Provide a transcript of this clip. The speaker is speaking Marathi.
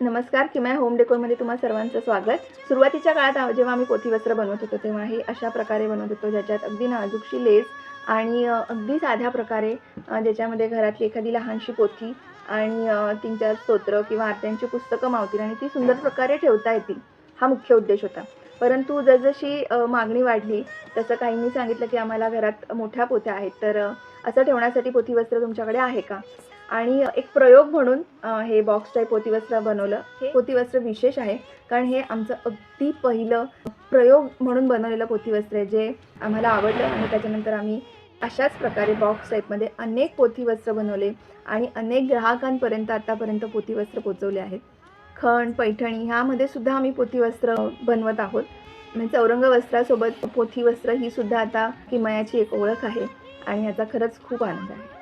नमस्कार. किमया होम डेकोरमध्ये तुम्हा सर्वांचं स्वागत. सुरुवातीच्या काळात जेव्हा आम्ही पोथीवस्त्र बनवत होतो तेव्हा हे अशा प्रकारे बनवत होतो, ज्याच्यात अगदी नाजूकशी लेस आणि अगदी साध्या प्रकारे ज्याच्यामध्ये घरातली एखादी लहानशी पोथी आणि 3-4 स्तोत्र किंवा आरत्यांची पुस्तकं मावतील आणि ती सुंदर प्रकारे ठेवता येतील, हा मुख्य उद्देश होता. परंतु जसजशी मागणी वाढली तसं काहींनी सांगितलं की आम्हाला घरात मोठ्या पोथ्या आहेत, तर असं ठेवण्यासाठी पोथीवस्त्र तुमच्याकडे आहे का? आणि एक प्रयोग म्हणून हे बॉक्स टाईप पोथीवस्त्र बनवलं. हे पोथीवस्त्र विशेष आहे कारण हे आमचं अगदी पहिलं प्रयोग म्हणून बनवलेलं पोथीवस्त्र आहे, जे आम्हाला आवडलं आणि त्याच्यानंतर आम्ही अशाच प्रकारे बॉक्स टाईपमध्ये अनेक पोथीवस्त्र बनवले आणि अनेक ग्राहकांपर्यंत आतापर्यंत पोथीवस्त्र पोहोचवले आहेत. खण, पैठणी ह्यामध्ये सुद्धा आम्ही पोथीवस्त्र बनवत आहोत. म्हणजे चौरंग वस्त्रासोबत पोथीवस्त्र ही सुद्धा आता किमयाची एक ओळख आहे आणि याचा खरंच खूप आनंद आहे.